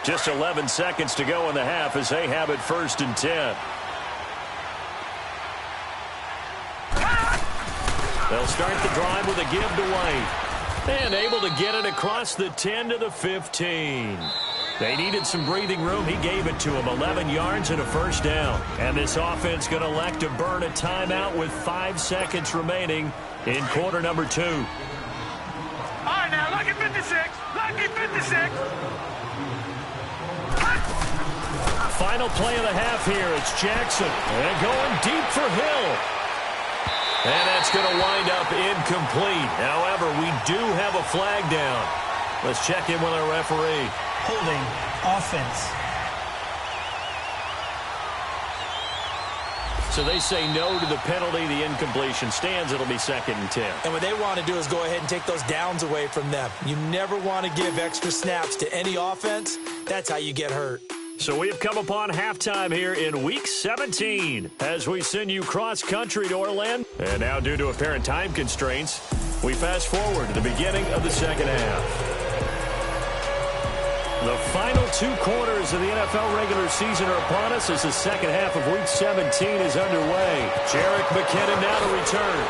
Just 11 seconds to go in the half as they have it 1st and 10. They'll start the drive with a give to White. And able to get it across the 10 to the 15. They needed some breathing room. He gave it to them. 11 yards and a 1st down. And this offense going to elect to burn a timeout with 5 seconds remaining in quarter number 2. All right, now, lucky 56. Lucky 56. Final play of the half here. It's Jackson. And going deep for Hill. And that's going to wind up incomplete. However, we do have a flag down. Let's check in with our referee. Holding offense. So they say no to the penalty. The incompletion stands. It'll be 2nd and 10. And what they want to do is go ahead and take those downs away from them. You never want to give extra snaps to any offense. That's how you get hurt. So we have come upon halftime here in Week 17 as we send you cross-country to Orlando. And now, due to apparent time constraints, we fast forward to the beginning of the 2nd half. The final 2 quarters of the NFL regular season are upon us as the 2nd half of Week 17 is underway. Jerick McKinnon now to return.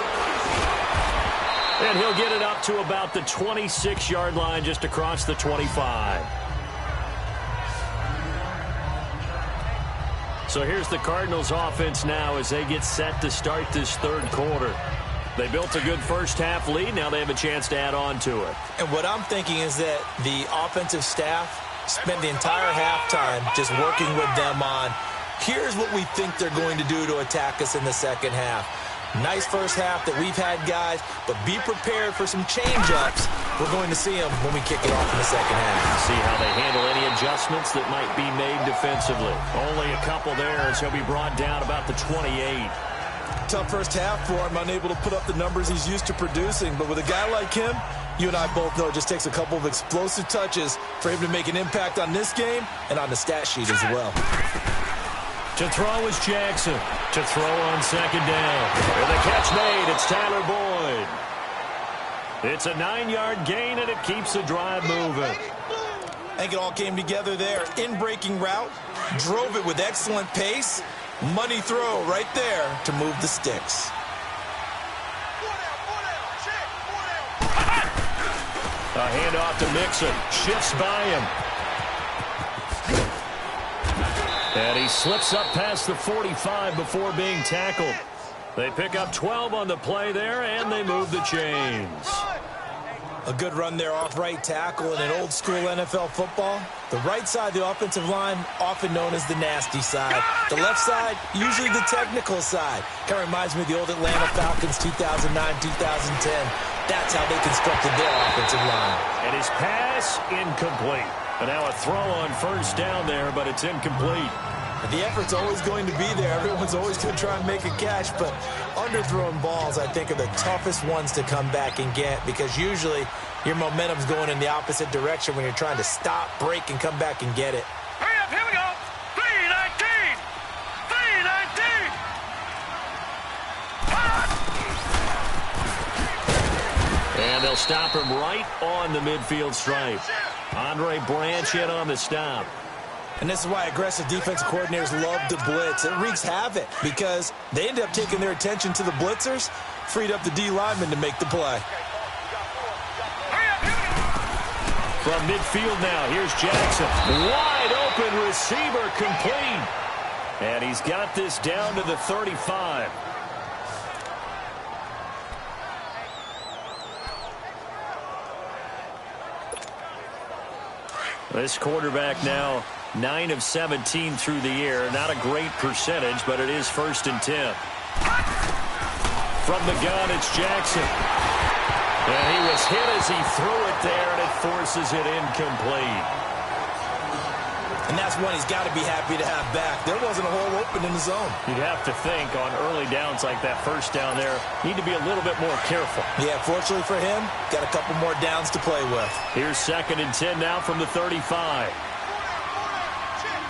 And he'll get it up to about the 26-yard line just across the 25. So here's the Cardinals offense now as they get set to start this 3rd quarter. They built a good first half lead. Now they have a chance to add on to it. And what I'm thinking is that the offensive staff spent the entire halftime just working with them on, here's what we think they're going to do to attack us in the 2nd half. Nice first half that we've had, guys, but be prepared for some change-ups. We're going to see them when we kick it off in the 2nd half. See how they handle any adjustments that might be made defensively. Only a couple there as he'll be brought down about the 28. Tough first half for him, unable to put up the numbers he's used to producing. But with a guy like him, you and I both know it just takes a couple of explosive touches for him to make an impact on this game and on the stat sheet as well. To throw is Jackson. To throw on 2nd down. With a catch made, it's Tyler Boyd. It's a 9-yard gain, and it keeps the drive moving. I think it all came together there. In-breaking route, drove it with excellent pace. Money throw right there to move the sticks. A handoff to Mixon. Shifts by him. And he slips up past the 45 before being tackled. They pick up 12 on the play there, and they move the chains. A good run there off right tackle in an old-school NFL football. The right side of the offensive line, often known as the nasty side. The left side, usually the technical side. Kind of reminds me of the old Atlanta Falcons 2009-2010. That's how they constructed their offensive line. And his pass, incomplete. And now a throw on 1st down there, but it's incomplete. The effort's always going to be there. Everyone's always going to try and make a catch, but underthrown balls, I think, are the toughest ones to come back and get because usually your momentum's going in the opposite direction when you're trying to stop, break, and come back and get it. Hurry up, here we go. 319. 319. And they'll stop him right on the midfield stripe. Andre Branch in on the stop. And this is why aggressive defensive coordinators love to blitz. It wreaks havoc because they end up taking their attention to the blitzers, freed up the D lineman to make the play. From midfield now, here's Jackson. Wide open receiver, complete. And he's got this down to the 35. This quarterback now 9 of 17 through the air. Not a great percentage, but it is 1st and 10. From the gun, it's Jackson. And he was hit as he threw it there, and it forces it incomplete. And that's one he's got to be happy to have back. There wasn't a hole open in the zone. You'd have to think on early downs like that 1st down there, need to be a little bit more careful. Yeah, fortunately for him, got a couple more downs to play with. Here's 2nd and 10 now from the 35.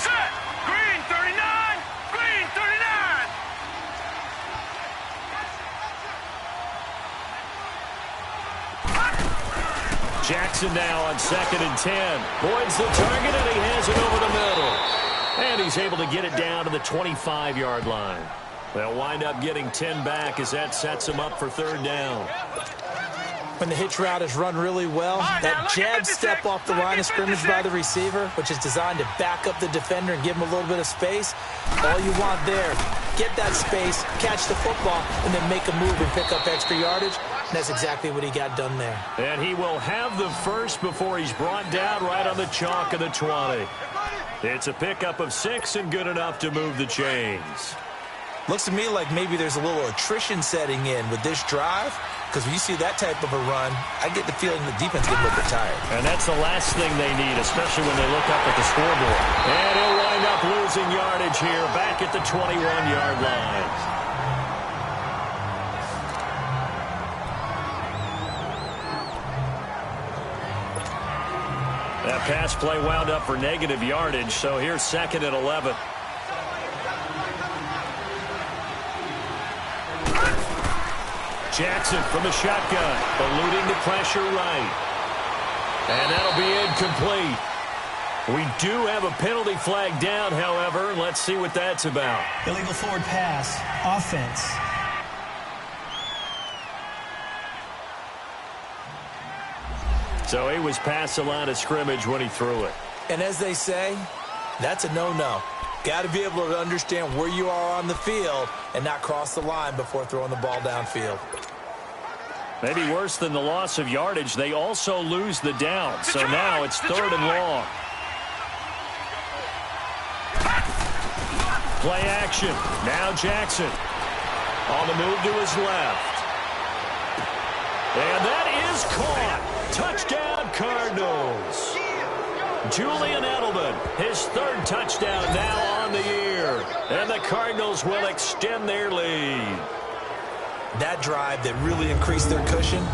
Set. Green 39. Green 39. Jackson now on 2nd and 10. Boyd's the target, and he has it over the middle. And he's able to get it down to the 25-yard line. They'll wind up getting 10 back as that sets him up for 3rd down. When the hitch route is run really well, that jab step off the line of scrimmage by the receiver, which is designed to back up the defender and give him a little bit of space, all you want there, get that space, catch the football, and then make a move and pick up extra yardage. And that's exactly what he got done there. And he will have the first before he's brought down right on the chalk of the 20. It's a pickup of 6 and good enough to move the chains. Looks to me like maybe there's a little attrition setting in with this drive, because when you see that type of a run, I get the feeling the defense gets a little bit tired. And that's the last thing they need, especially when they look up at the scoreboard. And he'll wind up losing yardage here, back at the 21-yard line. That pass play wound up for negative yardage, so here's 2nd and 11. Jackson from the shotgun, eluding the pressure right. And that'll be incomplete. We do have a penalty flag down, however. Let's see what that's about. Illegal forward pass, offense. So he was past the line of scrimmage when he threw it. And as they say, that's a no-no. Got to be able to understand where you are on the field and not cross the line before throwing the ball downfield. Maybe worse than the loss of yardage, they also lose the down. So now it's 3rd and long. Play action. Now Jackson on the move to his left. And that is caught. Touchdown, Cardinals. Julian Edelman, his 3rd touchdown now on the year. And the Cardinals will extend their lead. That drive that really increased their cushion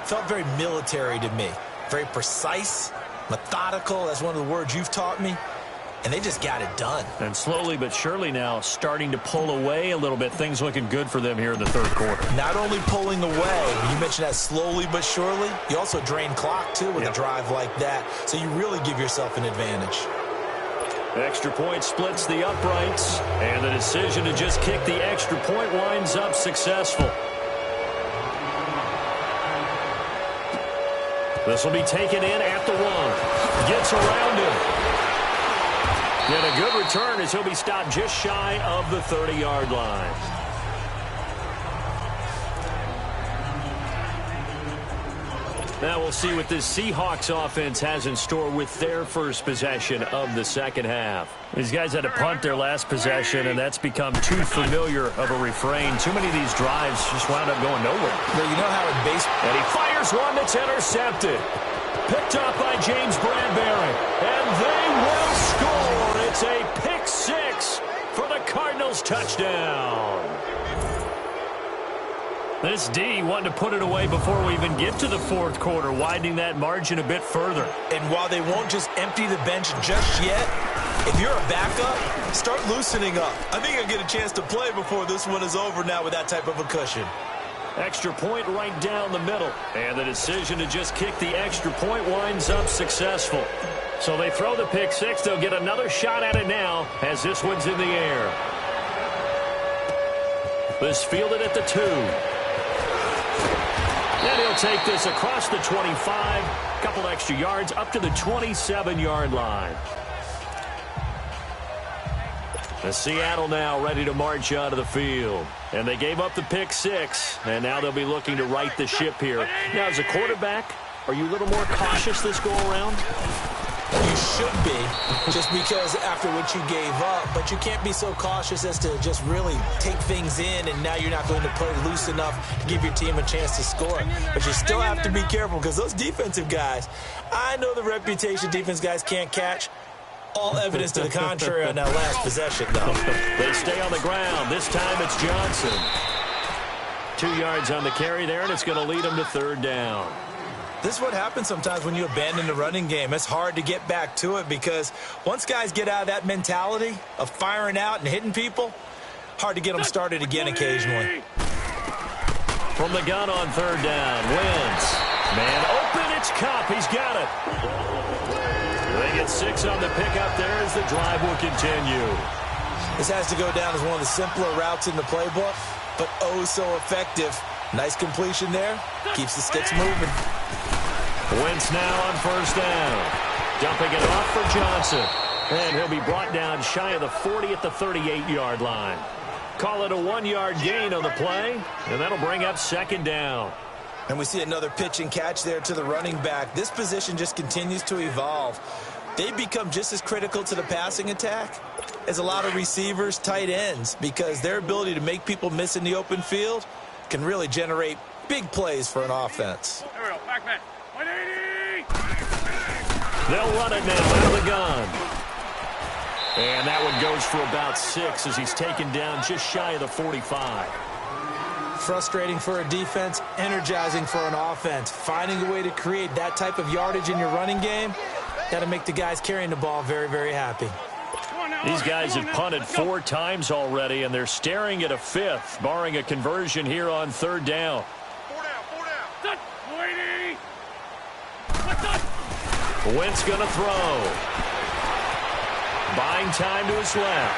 felt very military to me. Very precise, methodical. That's one of the words you've taught me. And they just got it done. And slowly but surely now starting to pull away a little bit. Things looking good for them here in the 3rd quarter. Not only pulling away, you mentioned that slowly but surely, you also drain clock too with a drive like that. So you really give yourself an advantage. Extra point splits the uprights, and the decision to just kick the extra point winds up successful. This will be taken in at the 1. Gets around him. And a good return as he'll be stopped just shy of the 30-yard line. Now we'll see what this Seahawks offense has in store with their first possession of the 2nd half. These guys had to punt their last possession, and that's become too familiar of a refrain. Too many of these drives just wound up going nowhere. Well, you know how in baseball... And he fires one that's intercepted. Picked up by James Bradbury. And they will score. It's a pick 6 for the Cardinals touchdown. This D wanted to put it away before we even get to the 4th quarter, widening that margin a bit further. And while they won't just empty the bench just yet, if you're a backup, start loosening up. I think you'll get a chance to play before this one is over now with that type of a cushion. Extra point right down the middle. And the decision to just kick the extra point winds up successful. So they throw the pick 6. They'll get another shot at it now as this one's in the air. This fielded at the 2. And he'll take this across the 25. Couple extra yards up to the 27-yard line. The Seattle now ready to march out of the field. And they gave up the pick 6. And now they'll be looking to right the ship here. Now, as a quarterback, are you a little more cautious this go-around? You should be, just because after what you gave up. But you can't be so cautious as to just really take things in, and now you're not going to play loose enough to give your team a chance to score. But you still have to be careful, because those defensive guys, I know the reputation defense guys can't catch. All evidence to the contrary on that last possession, though. They stay on the ground. This time it's Johnson. 2 yards on the carry there, and it's going to lead them to 3rd down. This is what happens sometimes when you abandon the running game. It's hard to get back to it, because once guys get out of that mentality of firing out and hitting people, hard to get them started again occasionally. From the gun on 3rd down, Wentz. Man open, Pitch Cup. He's got it. They get 6 on the pickup there as the drive will continue. This has to go down as one of the simpler routes in the playbook, but oh so effective. Nice completion there. Keeps the sticks moving. Wentz now on first down. Dumping it off for Johnson. And he'll be brought down shy of the 40 at the 38-yard line. Call it a 1-yard gain on the play, and that'll bring up second down. And we see another pitch and catch there to the running back. This position just continues to evolve. They become just as critical to the passing attack as a lot of receivers, tight ends, because their ability to make people miss in the open field can really generate big plays for an offense. There we go. Back man. 180. They'll run it now out of the gun. And that one goes for about 6 as he's taken down just shy of the 45. Frustrating for a defense, energizing for an offense. Finding a way to create that type of yardage in your running game, that'll make the guys carrying the ball very, very happy. These guys have punted 4 times already, and they're staring at a 5th, barring a conversion here on 3rd down. 4 down. 180. Wentz going to throw. Buying time to his left.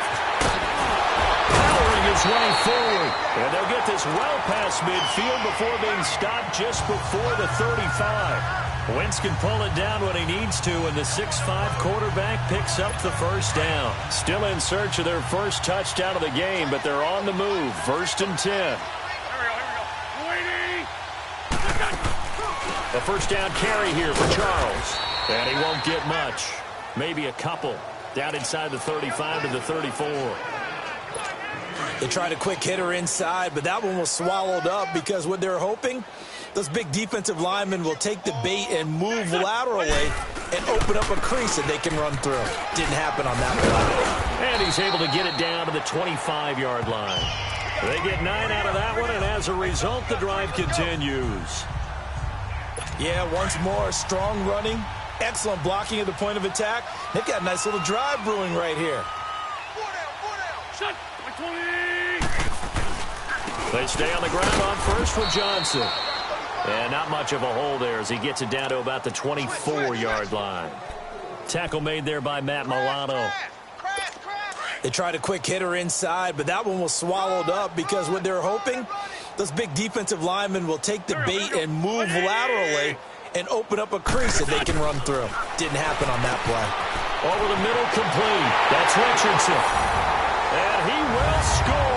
Powering his way forward. And they'll get this well past midfield before being stopped just before the 35. Wentz can pull it down when he needs to, and the 6'5" quarterback picks up the first down. Still in search of their first touchdown of the game, but they're on the move. 1st and 10. Here we go. A first down carry here for Charles. And he won't get much. Maybe a couple. Down inside the 35 to the 34. They tried a quick hitter inside, but that one was swallowed up because what they're hoping, those big defensive linemen will take the bait and move laterally and open up a crease that they can run through. Didn't happen on that play. And he's able to get it down to the 25-yard line. They get 9 out of that one, and as a result, the drive continues. Yeah, once more, strong running, excellent blocking at the point of attack. They've got a nice little drive brewing right here. 4 down. Shut. 120. They stay on the ground on first for Johnson. And not much of a hole there as he gets it down to about the 24-yard line. Tackle made there by Matt Milano. They tried a quick hitter inside, but that one was swallowed up because what they're hoping, those big defensive linemen will take the bait and move laterally and open up a crease that they can run through. Didn't happen on that play. Over the middle, complete. That's Richardson. And he will score.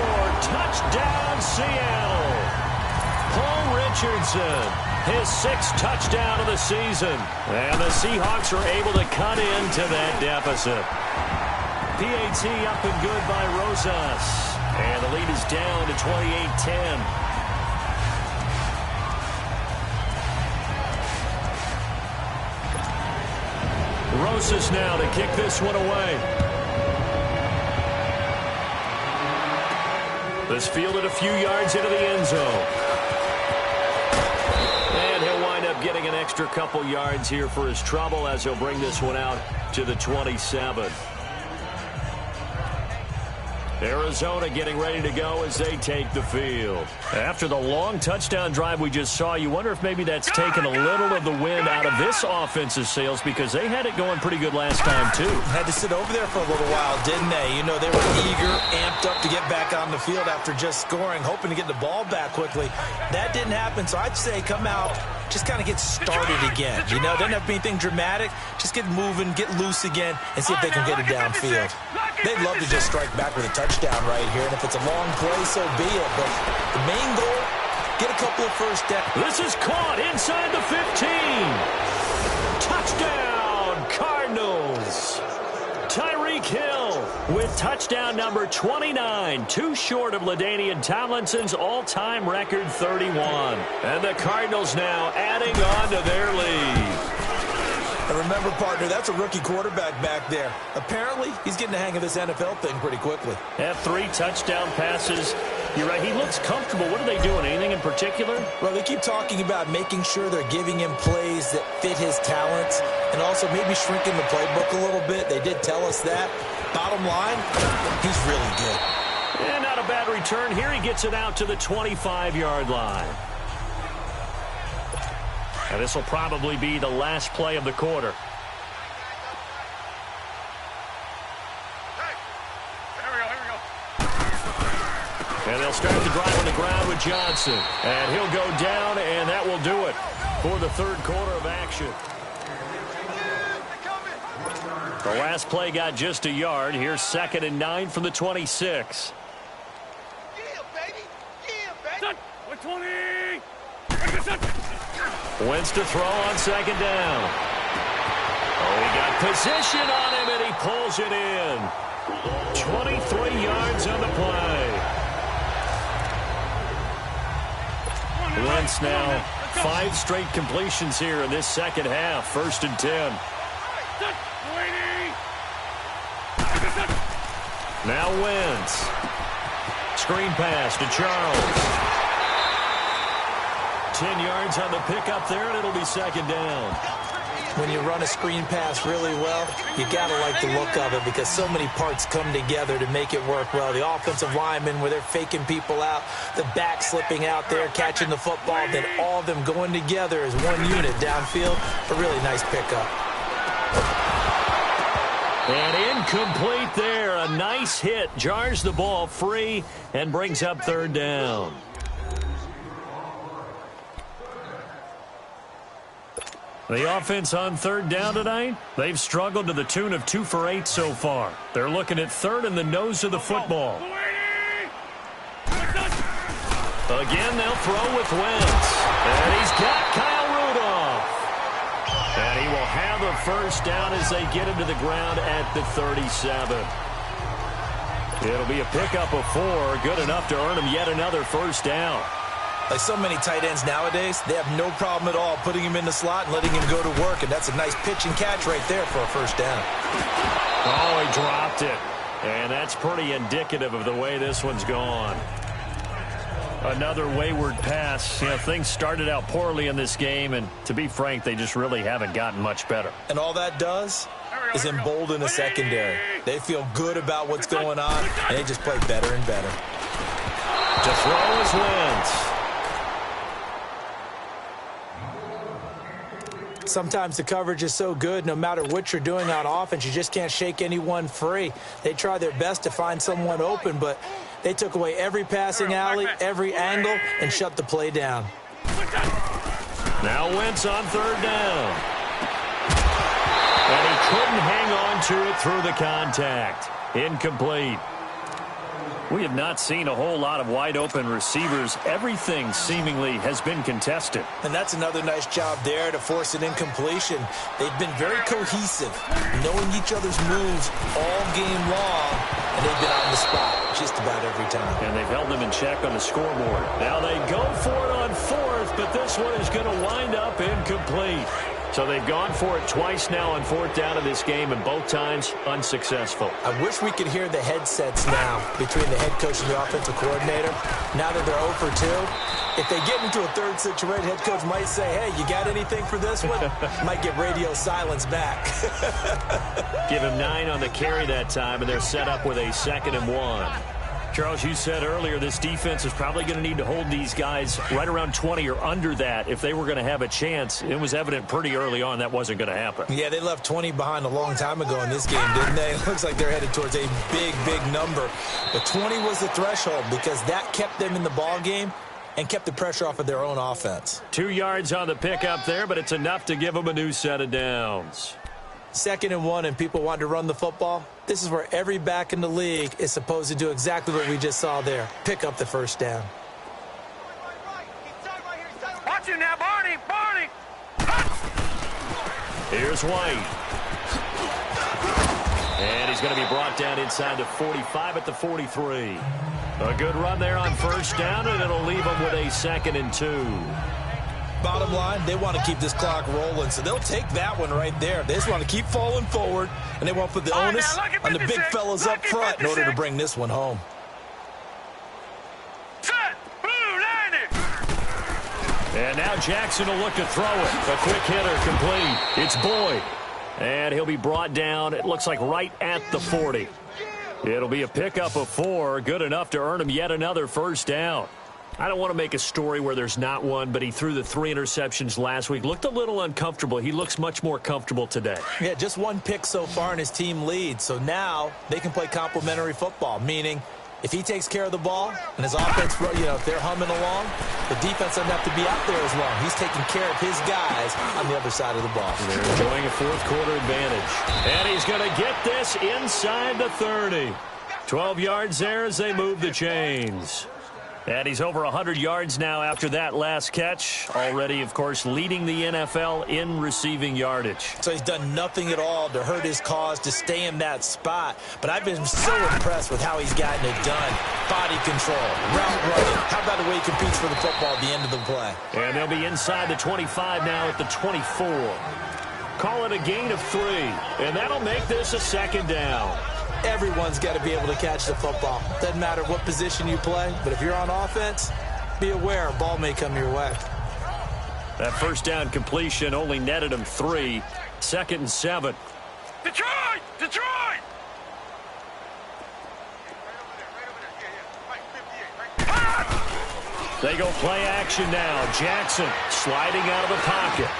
Touchdown, Seattle. Paul Richardson, his 6th touchdown of the season. And the Seahawks are able to cut into that deficit. PAT up and good by Rosas. And the lead is down to 28-10. Rosas now to kick this one away. This fielded a few yards into the end zone. And he'll wind up getting an extra couple yards here for his trouble as he'll bring this one out to the 27. Arizona getting ready to go as they take the field. After the long touchdown drive we just saw, you wonder if maybe that's taken a little of the wind out of this offense's sails because they had it going pretty good last time, too. Had to sit over there for a little while, didn't they? You know, they were eager, amped up to get back on the field after just scoring, hoping to get the ball back quickly. That didn't happen, so I'd say come out, just kind of get started again. You know, doesn't have to be anything dramatic. Just get moving, get loose again, and see if they can get it downfield. They'd love to just strike back with a touchdown right here, and if it's a long play, so be it. But the main goal, get a couple of first downs. This is caught inside the 15. Touchdown, Cardinals. Tyreek Hill with touchdown number 29, too short of LaDainian Tomlinson's all-time record 31. And the Cardinals now adding on to their lead. And remember, partner, that's a rookie quarterback back there. Apparently, he's getting the hang of this NFL thing pretty quickly. Have 3 touchdown passes. You're right, he looks comfortable. What are they doing? Anything in particular? Well, they keep talking about making sure they're giving him plays that fit his talents and also maybe shrinking the playbook a little bit. They did tell us that. Bottom line, he's really good. And not a bad return here. He gets it out to the 25-yard line. And this will probably be the last play of the quarter. And they'll start the drive on the ground with Johnson. And he'll go down, and that will do it for the third quarter of action. The last play got just a yard. Here's 2nd and 9 from the 26. Wentz to throw on 2nd down. Oh, he got position on him, and he pulls it in. 23 yards on the play. Wentz now 5 straight completions here in this second half. 1st and 10. Now Wentz. Screen pass to Charles. 10 yards on the pickup there, and it'll be 2nd down. When you run a screen pass really well, you got to like the look of it because so many parts come together to make it work well. The offensive linemen, where they're faking people out, the back slipping out there, catching the football, then all of them going together as one unit downfield. A really nice pickup. And incomplete there. A nice hit. Jars the ball free and brings up 3rd down. The offense on 3rd down tonight, they've struggled to the tune of 2 for 8 so far. They're looking at 3rd in the nose of the football. Again, they'll throw with Wentz. And he's got Kyle Rudolph. And he will have a 1st down as they get into the ground at the 37. It'll be a pickup of 4, good enough to earn him yet another 1st down. Like so many tight ends nowadays, they have no problem at all putting him in the slot and letting him go to work. And that's a nice pitch and catch right there for a 1st down. Oh, he dropped it. And that's pretty indicative of the way this one's gone. Another wayward pass. You know, things started out poorly in this game, and to be frank, they just really haven't gotten much better. And all that does is embolden the secondary. They feel good about what's going on, and they just play better and better. To throw is Wentz. Sometimes the coverage is so good, no matter what you're doing on offense, you just can't shake anyone free. They try their best to find someone open, but they took away every passing alley, every angle, and shut the play down. Now Wentz on 3rd down. And he couldn't hang on to it through the contact. Incomplete. We have not seen a whole lot of wide-open receivers. Everything seemingly has been contested. And that's another nice job there to force an incompletion. They've been very cohesive, knowing each other's moves all game long, and they've been on the spot just about every time. And they've held them in check on the scoreboard. Now they go for it on 4th, but this one is going to wind up incomplete. So they've gone for it twice now on 4th down in this game, and both times unsuccessful. I wish we could hear the headsets now between the head coach and the offensive coordinator. Now that they're 0 for 2, if they get into a 3rd situation, head coach might say, hey, you got anything for this one? Might get radio silence back. Give him 9 on the carry that time, and they're set up with a 2nd and 1. Charles, you said earlier this defense is probably going to need to hold these guys right around 20 or under that if they were going to have a chance. It was evident pretty early on that wasn't going to happen. Yeah, they left 20 behind a long time ago in this game, didn't they? It looks like they're headed towards a big, big number. But 20 was the threshold because that kept them in the ball game and kept the pressure off of their own offense. 2 yards on the pickup there, but it's enough to give them a new set of downs. 2nd and 1, and people want to run the football. This is where every back in the league is supposed to do exactly what we just saw there. Pick up the 1st down. Watch him now, Barney! Barney! Here's White. And he's going to be brought down inside the 45 at the 43. A good run there on 1st down, and it'll leave them with a 2nd and 2. Bottom line, they want to keep this clock rolling, so they'll take that one right there. They just want to keep falling forward, and they won't put the onus on the big fellas up front in order to bring this one home. Set! Blue 90! And now Jackson will look to throw it. A quick hitter complete. It's Boyd. And he'll be brought down, it looks like right at the 40. It'll be a pickup of 4, good enough to earn him yet another 1st down. I don't want to make a story where there's not one, but he threw the 3 interceptions last week. Looked a little uncomfortable. He looks much more comfortable today. Yeah, just 1 pick so far and his team leads. So now they can play complementary football, meaning if he takes care of the ball and his offense, if they're humming along, the defense doesn't have to be out there as long. He's taking care of his guys on the other side of the ball. They're enjoying a fourth-quarter advantage. And he's going to get this inside the 30. 12 yards there as they move the chains. And he's over 100 yards now after that last catch. Already, of course, leading the NFL in receiving yardage. So he's done nothing at all to hurt his cause, to stay in that spot. But I've been so impressed with how he's gotten it done. Body control, route running. How about the way he competes for the football at the end of the play? And they'll be inside the 25 now at the 24. Call it a gain of 3. And that'll make this a second down. Everyone's got to be able to catch the football. Doesn't matter what position you play, but if you're on offense, be aware a ball may come your way. That first down completion only netted him 3. 2nd and 7. Detroit! Detroit! They go play action now. Jackson sliding out of the pocket.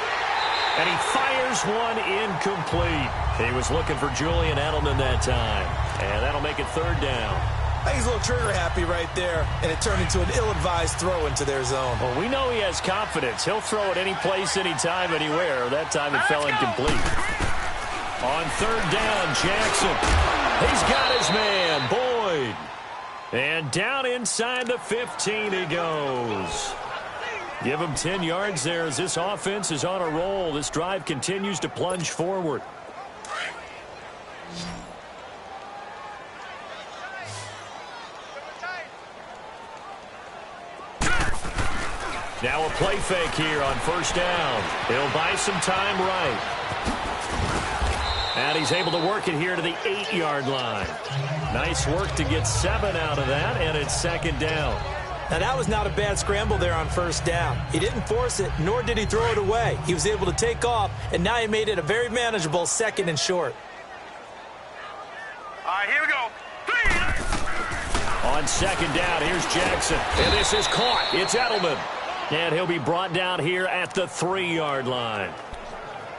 And he fires one incomplete. He was looking for Julian Edelman that time. And that'll make it 3rd down. I think he's a little trigger happy right there, and it turned into an ill-advised throw into their zone. Well, we know he has confidence. He'll throw it any place, anytime, anywhere. That time it fell incomplete. On 3rd down, Jackson. He's got his man, Boyd. And down inside the 15 he goes. Give him 10 yards there as this offense is on a roll. This drive continues to plunge forward. Now a play fake here on 1st down. He'll buy some time right. And he's able to work it here to the 8-yard line. Nice work to get 7 out of that, and it's 2nd down. Now, that was not a bad scramble there on 1st down. He didn't force it, nor did he throw it away. He was able to take off, and now he made it a very manageable 2nd and short. All right, here we go. 3. On 2nd down, here's Jackson. And this is caught. It's Edelman. And he'll be brought down here at the 3-yard line.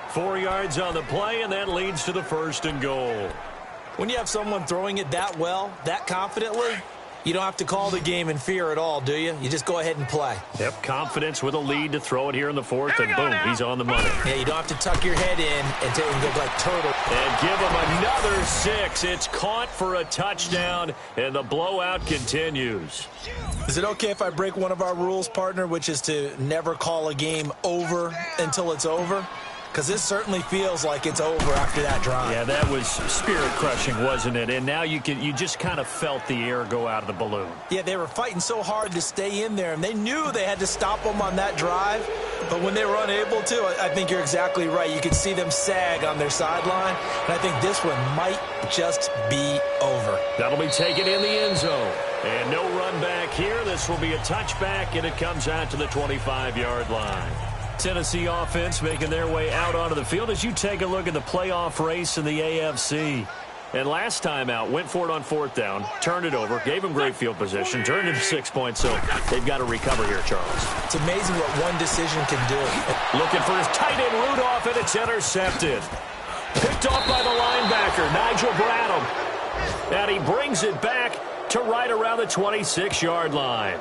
4 yards on the play, and that leads to the 1st and goal. When you have someone throwing it that well, that confidently, you don't have to call the game in fear at all, do you? You just go ahead and play. Yep, confidence with a lead to throw it here in the 4th, and boom, he's on the money. Yeah, you don't have to tuck your head in and go like turtle. And give him another 6. It's caught for a touchdown, and the blowout continues. Is it okay if I break one of our rules, partner, which is to never call a game over until it's over? Because this certainly feels like it's over after that drive. Yeah, that was spirit-crushing, wasn't it? And now you just kind of felt the air go out of the balloon. Yeah, they were fighting so hard to stay in there, and they knew they had to stop them on that drive. But when they were unable to, I think you're exactly right. You could see them sag on their sideline, and I think this one might just be over. That'll be taken in the end zone. And no run back here. This will be a touchback, and it comes out to the 25-yard line. Tennessee offense making their way out onto the field as you take a look at the playoff race in the AFC. And last time out, went for it on 4th down, turned it over, gave them great field position, turned it to 6 points, so they've got to recover here, Charles. It's amazing what one decision can do. Looking for his tight end Rudolph, and it's intercepted. Picked off by the linebacker, Nigel Bradham. And he brings it back to right around the 26-yard line.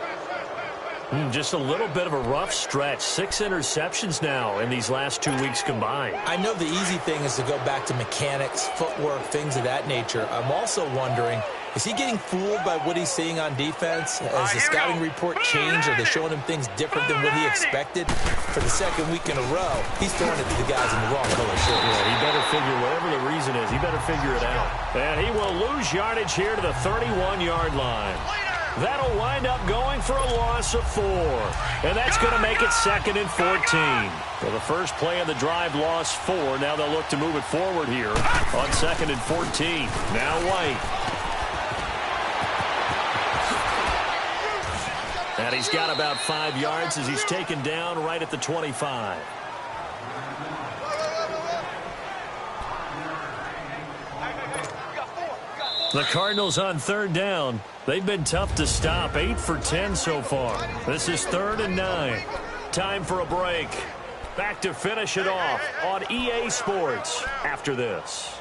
Just a little bit of a rough stretch. 6 interceptions now in these last 2 weeks combined. I know the easy thing is to go back to mechanics, footwork, things of that nature. I'm also wondering, is he getting fooled by what he's seeing on defense? Has the scouting report changed? Are they showing him things different than what he expected? For the 2nd week in a row, he's throwing it to the guys in the wrong color shirts. Yeah, he better figure, whatever the reason is, he better figure it out. And he will lose yardage here to the 31-yard line. That'll wind up going for a loss of 4. And that's going to make it 2nd and 14. So the first play of the drive lost 4. Now they'll look to move it forward here on 2nd and 14. Now White. And he's got about 5 yards as he's taken down right at the 25. The Cardinals on third down. They've been tough to stop. 8 for 10 so far. This is 3rd and 9. Time for a break. Back to finish it off on EA Sports after this.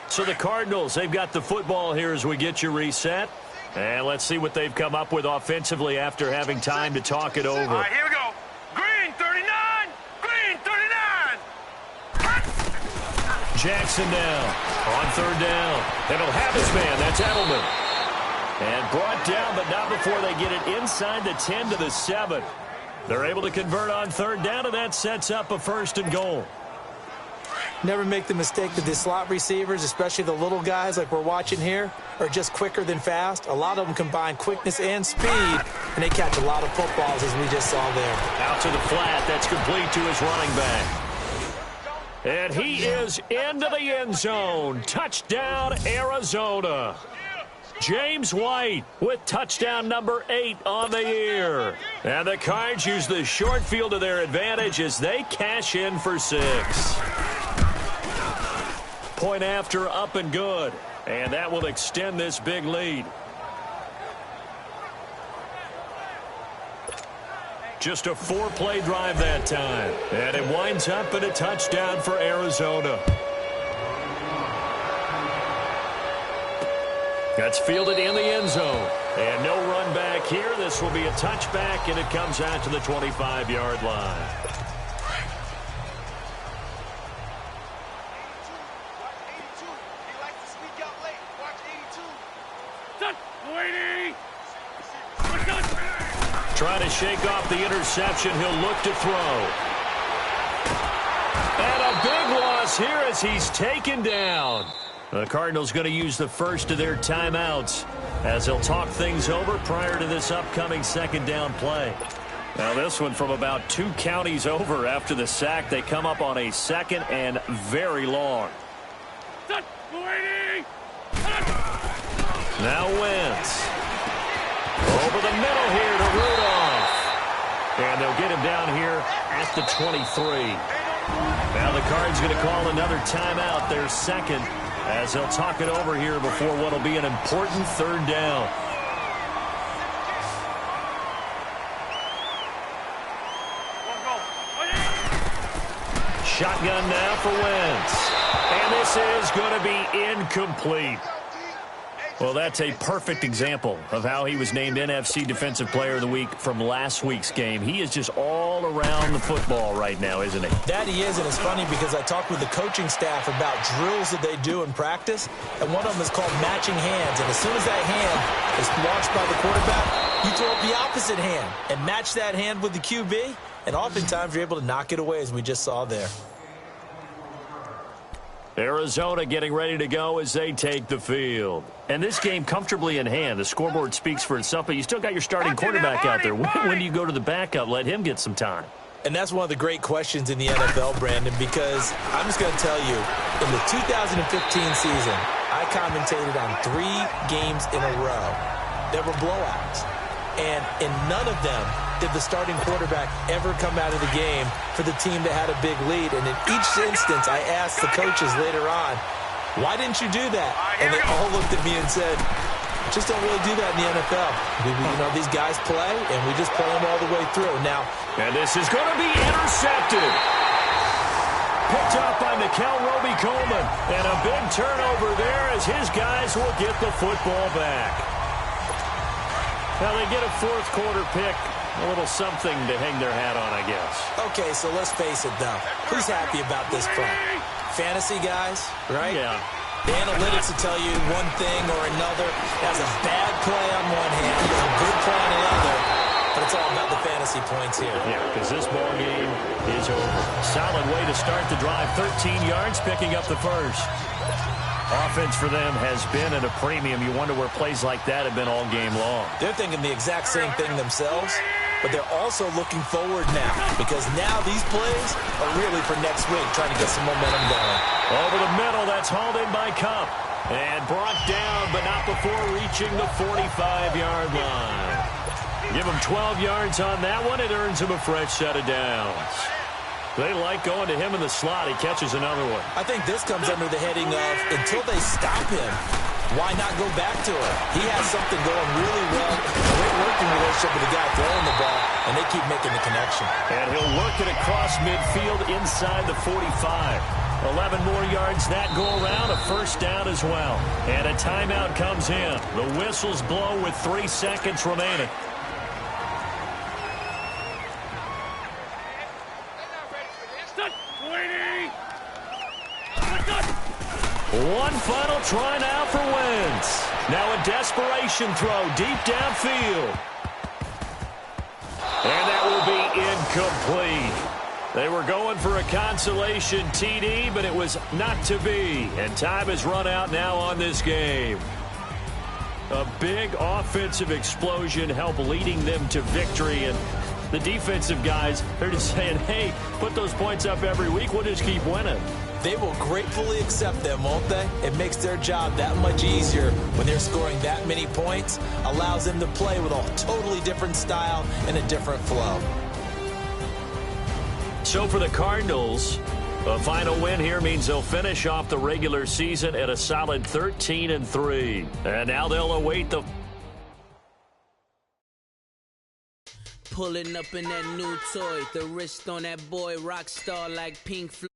So the Cardinals, they've got the football here as we get you reset. And let's see what they've come up with offensively after having time to talk it over. All right, here we go. Green 39. Green 39. Jackson down on third down. And he'll have his man. That's Edelman. And brought down, but not before they get it inside the 10 to the 7. They're able to convert on third down, and that sets up a 1st and goal. Never make the mistake that the slot receivers, especially the little guys like we're watching here, are just quicker than fast. A lot of them combine quickness and speed, and they catch a lot of footballs, as we just saw there. Out to the flat. That's complete to his running back. And he is into the end zone. Touchdown, Arizona. James White with touchdown number 8 on the year. And the Cards use the short field to their advantage as they cash in for 6. Point after, up and good. And that will extend this big lead. Just a 4-play drive that time. And it winds up in a touchdown for Arizona. That's fielded in the end zone. And no run back here. This will be a touchback, and it comes out to the 25-yard line. Trying to shake off the interception. He'll look to throw. And a big loss here as he's taken down. The Cardinals going to use the first of their timeouts as they'll talk things over prior to this upcoming 2nd down play. Now this one from about 2 counties over after the sack. They come up on a 2nd and very long. Now Wentz. Over the middle here to Rudolph. And they'll get him down here at the 23. Now the Cards going to call another timeout, their 2nd, as they'll talk it over here before what will be an important 3rd down. Shotgun now for Wentz. And this is going to be incomplete. Well, that's a perfect example of how he was named NFC Defensive Player of the Week from last week's game. He is just all around the football right now, isn't he? That he is, and it's funny because I talked with the coaching staff about drills that they do in practice, and one of them is called matching hands. And as soon as that hand is launched by the quarterback, you throw up the opposite hand and match that hand with the QB, and oftentimes you're able to knock it away, as we just saw there. Arizona getting ready to go as they take the field. And this game comfortably in hand. The scoreboard speaks for itself, but you still got your starting quarterback out there. When do you go to the backup? Let him get some time. And that's one of the great questions in the NFL, Brandon, because I'm just going to tell you, in the 2015 season, I commentated on 3 games in a row that were blowouts. And in none of them did the starting quarterback ever come out of the game for the team that had a big lead. And in each instance, I asked the coaches later on, why didn't you do that? And they all looked at me and said, just don't really do that in the NFL. You know, these guys play, and we just play them all the way through. Now, and this is going to be intercepted. Picked up by Mikel Roby-Coleman. And a big turnover there as his guys will get the football back. Now they get a 4th quarter pick. A little something to hang their hat on, I guess. Okay, so let's face it, though. Who's happy about this play? Fantasy guys, right? Yeah. The analytics will tell you one thing or another. That's a bad play on one hand, a good play on the other. But it's all about the fantasy points here. Yeah, because this ball game is over. Solid way to start the drive. 13 yards, picking up the first. Offense for them has been at a premium. You wonder where plays like that have been all game long. They're thinking the exact same thing themselves, but they're also looking forward now, because now these plays are really for next week, trying to get some momentum going. Over the middle, that's hauled in by Cup. And brought down, but not before reaching the 45-yard line. Give him 12 yards on that one. It earns him a fresh set of downs. They like going to him in the slot. He catches another one. I think this comes under the heading of, until they stop him, why not go back to it? He has something going really well, a great working relationship with the guy throwing the ball, and they keep making the connection. And he'll work it across midfield inside the 45. 11 more yards that go around, a first down as well. And a timeout comes in. The whistles blow with 3 seconds remaining. One final try now for Wentz. Now a desperation throw deep downfield. And that will be incomplete. They were going for a consolation TD, but it was not to be. And time has run out now on this game. A big offensive explosion helped leading them to victory. And the defensive guys, they're just saying, hey, put those points up every week. We'll just keep winning. They will gratefully accept them, won't they? It makes their job that much easier when they're scoring that many points. Allows them to play with a totally different style and a different flow. So for the Cardinals, a final win here means they'll finish off the regular season at a solid 13-3. And now they'll await the... Pulling up in that new toy, the wrist on that boy, rock star like Pink Floyd.